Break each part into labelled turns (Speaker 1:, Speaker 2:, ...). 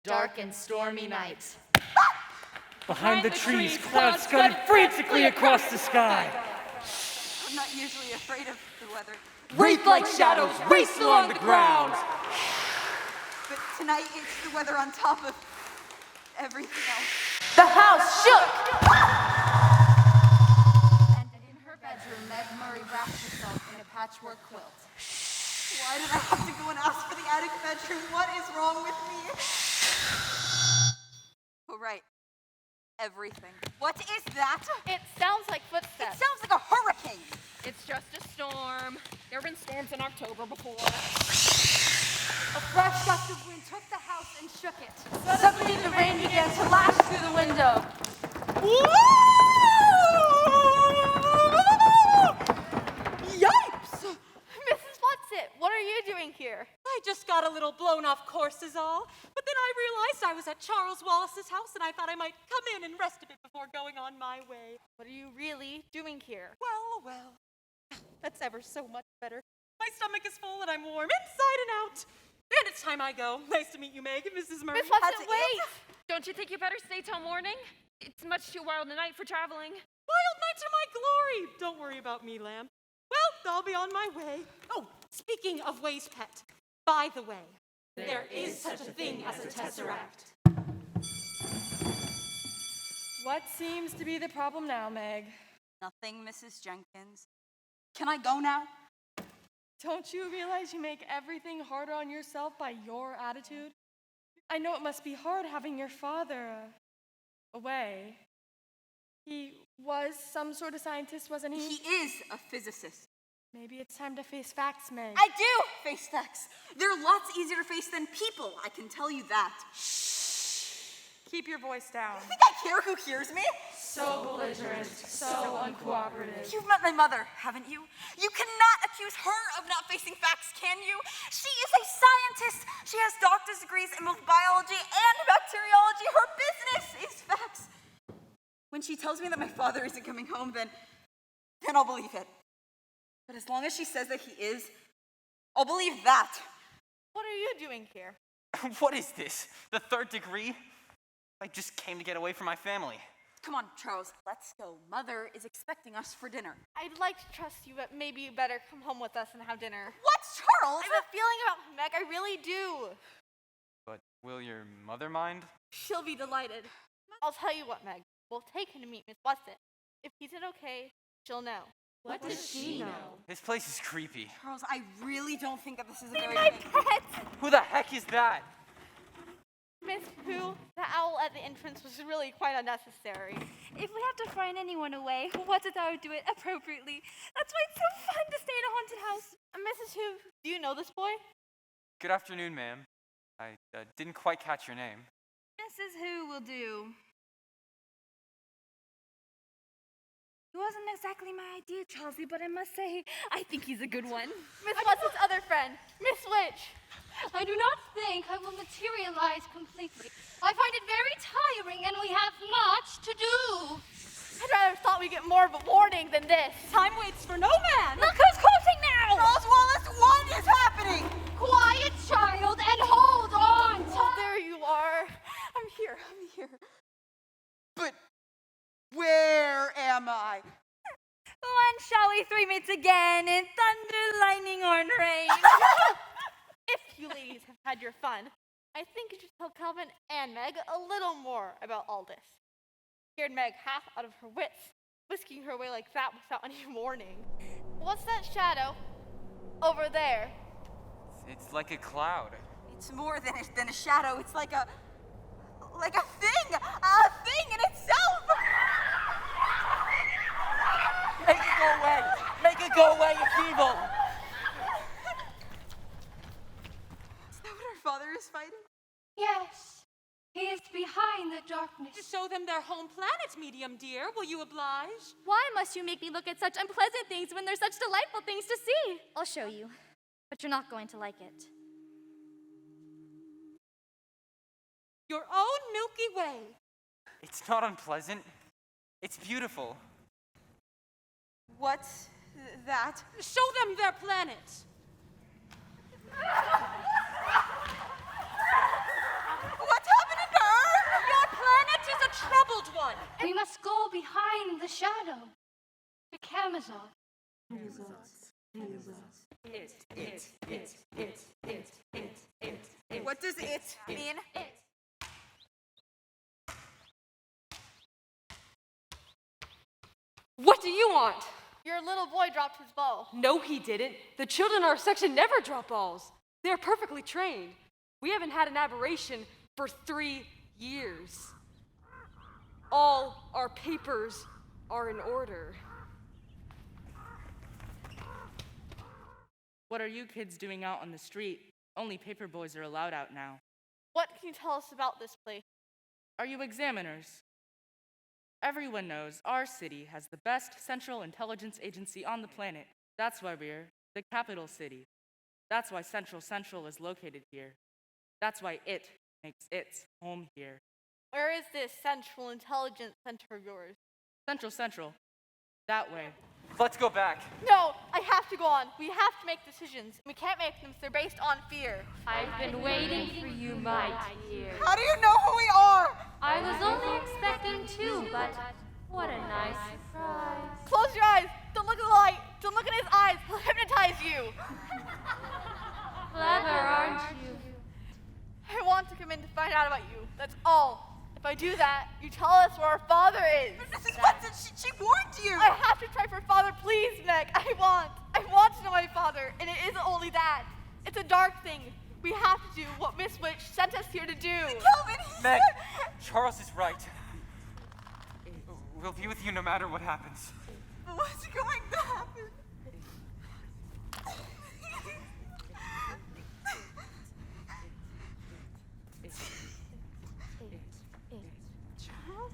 Speaker 1: Dark and stormy night.
Speaker 2: Behind the trees, clouds scudded frantically across the sky.
Speaker 3: I'm not usually afraid of the weather,
Speaker 2: Wraith-like shadows raced along the ground.
Speaker 3: but tonight it's the weather on top of everything else.
Speaker 1: The house shook! And in her bedroom, Meg Murray wrapped herself in a patchwork quilt.
Speaker 3: Why did I have to go and ask for the attic bedroom? What is wrong with me? Oh, right. Everything. What is that?
Speaker 4: It sounds like
Speaker 3: It
Speaker 4: footsteps.
Speaker 3: sounds like a hurricane.
Speaker 4: It's just a storm. There have been storms in October before.
Speaker 1: A fresh gust of wind took the house and shook it.
Speaker 4: Suddenly the rain began to lash through the window.
Speaker 3: Yipes!
Speaker 4: Mrs. Whatsit, what are you doing here?
Speaker 5: I just got a little blown off course is all. But then I realized I was at Charles Wallace's house and I thought I might come in and rest a bit before going on my way.
Speaker 4: What are you really doing here?
Speaker 5: Well. That's ever so much better. My stomach is full and I'm warm inside and out. And it's time I go. Nice to meet you, Meg, Mrs. Murray.
Speaker 4: Miss Whatsit,
Speaker 3: That's it.
Speaker 4: wait! Don't you think you better stay till morning? It's much too wild a night for traveling.
Speaker 5: Wild nights are my glory. Don't worry about me, lamb. Well, I'll be on my way. Oh, speaking of ways, pet. By the way, there is such a thing as a tesseract.
Speaker 6: What seems to be the problem now, Meg?
Speaker 3: Nothing, Mrs. Jenkins. Can I go now?
Speaker 6: Don't you realize you make everything harder on yourself by your attitude? I know it must be hard having your father away. He was some sort of scientist, wasn't he?
Speaker 3: He is a physicist.
Speaker 6: Maybe it's time to face facts, Meg.
Speaker 3: I do face facts. They're lots easier to face than people, I can tell you that.
Speaker 6: Keep your voice down.
Speaker 3: You think I care who hears me?
Speaker 6: So belligerent, so uncooperative.
Speaker 3: You've met my mother, haven't you? You cannot accuse her of not facing facts, can you? She is a scientist. She has doctor's degrees in both biology and bacteriology. Her business is facts. When she tells me that my father isn't coming home, then I'll believe it. But as long as she says that he is, I'll believe that.
Speaker 4: What are you doing here?
Speaker 2: What is this? The third degree? I just came to get away from my family.
Speaker 3: Come on, Charles, let's go. Mother is expecting us for dinner.
Speaker 4: I'd like to trust you, but maybe you better come home with us and have dinner.
Speaker 3: What's Charles?
Speaker 4: I have a feeling about Meg, I really do.
Speaker 2: But will your mother mind?
Speaker 4: She'll be delighted. I'll tell you what, Meg. We'll take him to meet Miss Whatsit. If he's in okay, she'll know.
Speaker 6: What does she know?
Speaker 2: This place is creepy.
Speaker 3: Charles, I really don't think that this is a very
Speaker 4: My
Speaker 3: good
Speaker 4: pet!
Speaker 2: Who the heck is that?
Speaker 4: Miss Pooh, the owl at the entrance was really quite unnecessary.
Speaker 7: If we have to frighten anyone away, what if I would do it appropriately? That's why it's so fun to stay in a haunted house.
Speaker 4: Mrs. Who, do you know this boy?
Speaker 2: Good afternoon, ma'am. I didn't quite catch your name.
Speaker 7: Mrs. Who will do. It wasn't exactly my idea, Charlie, but I must say, I think he's a good one.
Speaker 4: Miss Whatsit's other friend, Miss Witch.
Speaker 8: I do not think I will materialize completely. I find it very tiring and we have much to do.
Speaker 4: I'd rather thought we'd get more of a warning than this.
Speaker 5: Time waits for no man.
Speaker 7: Look who's quoting now!
Speaker 3: Charles Wallace, what is happening?
Speaker 8: Quiet, child, and hold on.
Speaker 4: Oh, there you are.
Speaker 3: I'm here. But where am I?
Speaker 7: When shall we three meet again in thunder, lightning, or in rain?
Speaker 4: If you ladies have had your fun, I think you should tell Calvin and Meg a little more about all this. Scared Meg half out of her wits, whisking her away like that without any warning. What's that shadow over there?
Speaker 2: It's like a cloud.
Speaker 3: It's more than a shadow. It's like a thing in itself.
Speaker 2: Make it go away! Make it go away, it's evil!
Speaker 3: Is that what our father is fighting?
Speaker 8: Yes, he is behind the darkness.
Speaker 5: To show them their home planet, medium dear. Will you oblige?
Speaker 7: Why must you make me look at such unpleasant things when there's such delightful things to see? I'll show you, but you're not going to like it.
Speaker 5: Your own Milky Way.
Speaker 2: It's not unpleasant. It's beautiful.
Speaker 3: What's that?
Speaker 5: Show them their planet.
Speaker 3: What's What does it mean?
Speaker 6: What do you want?
Speaker 4: Your little boy dropped his ball.
Speaker 6: No, he didn't. The children in our section never drop balls. They're perfectly trained. We haven't had an aberration for 3 years. All our papers are in order.
Speaker 9: What are you kids doing out on the street? Only paper boys are allowed out now.
Speaker 4: What can you tell us about this place?
Speaker 9: Are you examiners? Everyone knows our city has the best central intelligence agency on the planet. That's why we're the capital city. That's why Central is located here. That's why it makes its home here.
Speaker 4: Where is this Central Intelligence Center of yours?
Speaker 9: Central. That way.
Speaker 2: Let's go back.
Speaker 4: No, I have to go on. We have to make decisions. We can't make them, so they're based on fear.
Speaker 10: I've been waiting for you, my dear.
Speaker 3: How do you know who we are?
Speaker 10: I was only expecting 2, but what a nice surprise.
Speaker 4: Close your eyes. Don't look at the light. Don't look in his eyes. He'll hypnotize you.
Speaker 10: Clever, aren't you?
Speaker 4: I want to come in to find out about you. That's all. If I do that, you tell us where our father is.
Speaker 3: Mrs. Watson, she warned you.
Speaker 4: I have to try for father, please, Meg. I want to know my father, and it isn't only that. It's a dark thing. We have to do what Miss Witch sent us here to do.
Speaker 3: Calvin, he
Speaker 2: Meg,
Speaker 3: said...
Speaker 2: Charles is right. We'll be with you no matter what happens.
Speaker 3: What's going to happen? Charles?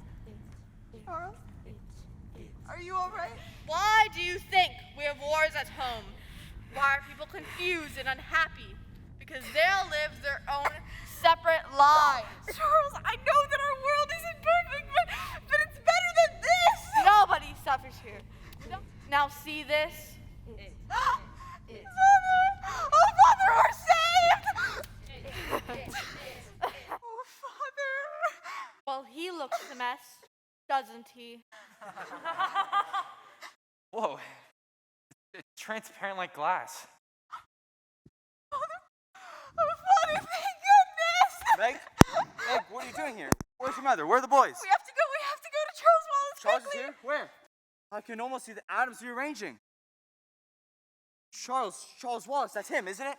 Speaker 3: Are you all right?
Speaker 4: Why do you think we have wars at home? Why are people confused and unhappy? Because they'll live their own separate lives.
Speaker 3: Charles, I know that our world isn't perfect, but it's better than this!
Speaker 4: Nobody suffers here. Now see this?
Speaker 3: Father! Oh, Father, we're saved! Oh, Father!
Speaker 4: Well, he looks a mess, doesn't he?
Speaker 2: Whoa. It's transparent like glass.
Speaker 3: Oh, Father, thank goodness!
Speaker 11: Meg, what are you doing here? Where's your mother? Where are the boys?
Speaker 3: We have to go to Charles Wallace
Speaker 11: Charles is
Speaker 3: quickly.
Speaker 11: here? Where? I can almost see the atoms rearranging. Charles Wallace, that's him, isn't it?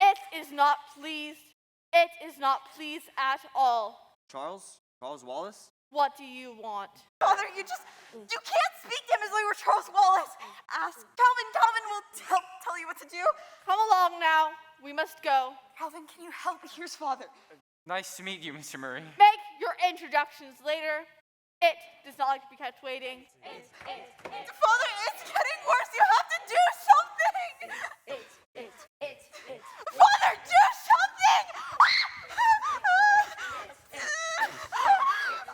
Speaker 4: It is not pleased. It is not pleased at all.
Speaker 11: Charles Wallace?
Speaker 4: What do you want?
Speaker 3: Father, you can't speak to him as though you were Charles Wallace. Ask Calvin. Calvin will tell you what to do.
Speaker 4: Come along now. We must go.
Speaker 3: Calvin, can you help? Here's Father.
Speaker 2: Nice to meet you, Mr. Murray.
Speaker 4: Make your introductions later. It does not like to be kept waiting.
Speaker 3: Father, it's getting worse. You have to do something. Father, do something!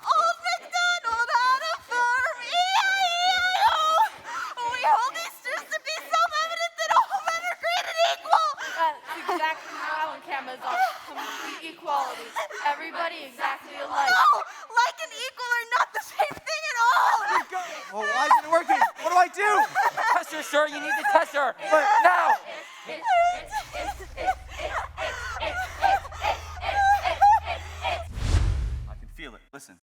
Speaker 3: Old MacDonald had a farm. E-I-E-I-O. We hold these truths to be self-evident that all men are created equal.
Speaker 4: That's exactly how in Amazon. Complete equality. Everybody exactly alike.
Speaker 3: No, like and equal are not the same thing at all.
Speaker 11: Well, why isn't it working? What do I do?
Speaker 2: Tester, sir, you need the tester. Now!
Speaker 11: I can feel it. Listen.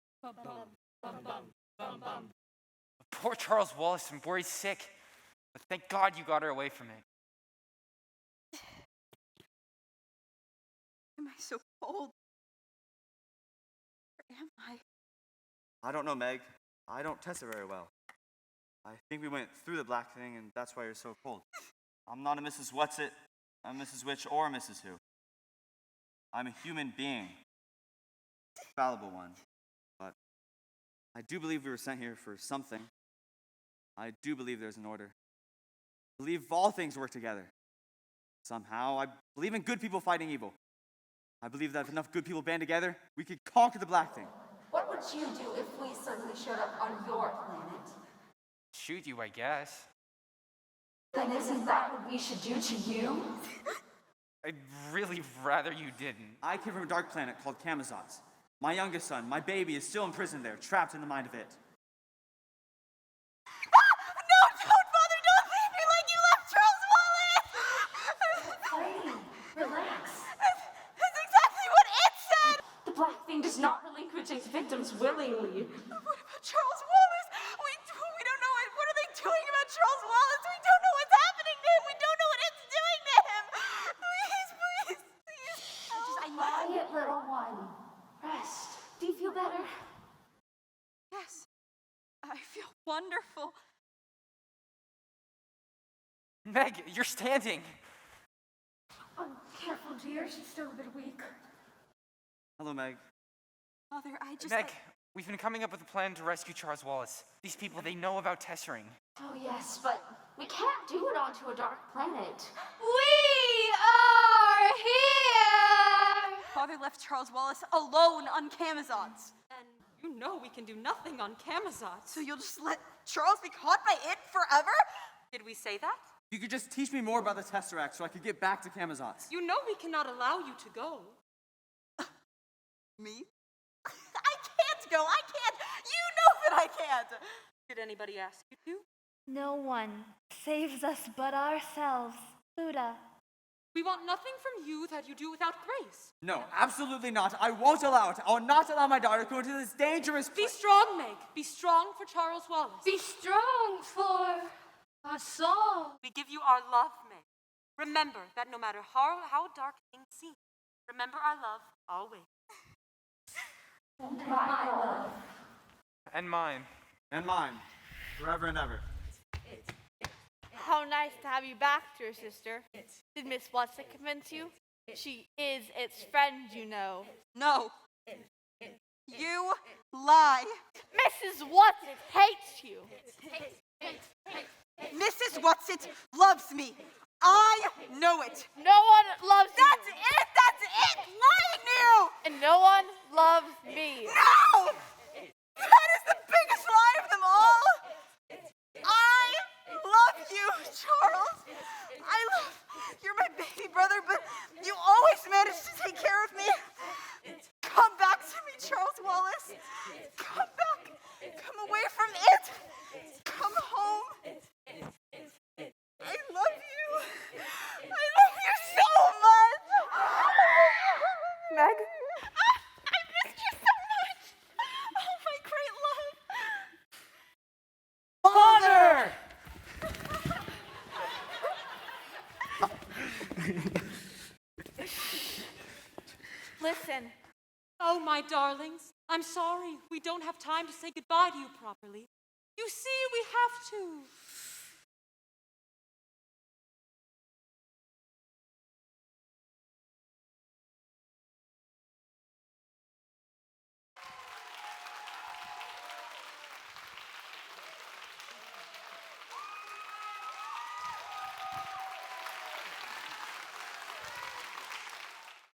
Speaker 2: Poor Charles Wallace, I'm worried sick. But thank God you got her away from it.
Speaker 3: Am I so cold? Where am I?
Speaker 11: I don't know, Meg. I don't test it very well. I think we went through the black thing, and that's why you're so cold. I'm not a Mrs. What's-It, a Mrs. Which, or a Mrs. Who. I'm a human being. Fallible one. But I do believe we were sent here for something. I do believe there's an order. I believe all things work together. Somehow, I believe in good people fighting evil. I believe that if enough good people band together, we could conquer the black thing.
Speaker 12: What would you do if we suddenly showed up on your planet?
Speaker 2: Shoot you, I guess.
Speaker 12: Then isn't that what we should do to you?
Speaker 2: I'd really rather you didn't.
Speaker 11: I came from a dark planet called Camazotz. My youngest son, my baby, is still imprisoned there, trapped in the mind of it.
Speaker 3: No,
Speaker 12: takes victims willingly.
Speaker 3: What about Charles Wallace? We don't know what are they doing about Charles Wallace? We don't know what's happening to him. We don't know what it's doing to him. Please, please, please.
Speaker 12: Quiet, little one. Rest. Do you feel better?
Speaker 3: Yes, I feel wonderful.
Speaker 2: Meg, you're standing.
Speaker 12: Careful, dear. She's still a bit weak.
Speaker 11: Hello, Meg.
Speaker 3: Father, I just...
Speaker 2: Meg, we've been coming up with a plan to rescue Charles Wallace. These people, they know about tessering.
Speaker 12: Oh, yes, but we can't do it onto a dark planet.
Speaker 8: We are here!
Speaker 3: Father left Charles Wallace alone on Camazotz.
Speaker 5: And you know we can do nothing on Camazotz.
Speaker 3: So you'll just let Charles be caught by it forever?
Speaker 5: Did we say that?
Speaker 11: You could just teach me more about the Tesseract so I could get back to Camazotz.
Speaker 5: You know we cannot allow you to go.
Speaker 3: Me? I can't go. I can't. You know that I can't.
Speaker 5: Did anybody ask you to?
Speaker 7: No one saves us but ourselves. Buddha.
Speaker 5: We want nothing from you that you do without grace.
Speaker 11: No, absolutely not. I won't allow it. I will not allow my daughter to go into this dangerous
Speaker 5: Be
Speaker 11: place.
Speaker 5: strong, Meg. Be strong for Charles Wallace.
Speaker 8: Be strong for us all.
Speaker 5: We give you our love, Meg. Remember that no matter how dark things seem, remember our love always.
Speaker 12: My love.
Speaker 2: And mine.
Speaker 11: And mine. Forever and ever.
Speaker 4: How nice to have you back, dear sister. Did Miss Watson convince you? She is its friend, you know.
Speaker 3: No. You lie.
Speaker 4: Mrs. Watson hates you.
Speaker 3: Mrs. Whatsit loves me. I know it.
Speaker 4: No one loves you.
Speaker 3: That's it. That's it. Lying to you.
Speaker 4: And no one loves me.
Speaker 3: No! That is the biggest lie of them all! I love you, Charles! You're my baby brother, but you always manage to take care of me. Come back to me, Charles Wallace. Come back. Come away from it. Come home. I love you. I love you so much.
Speaker 4: Meg?
Speaker 3: I missed you so much. Oh, my great love.
Speaker 2: Father!
Speaker 4: Listen.
Speaker 5: Oh, my darlings, I'm sorry. We don't have time to say goodbye to you properly. You see, we have to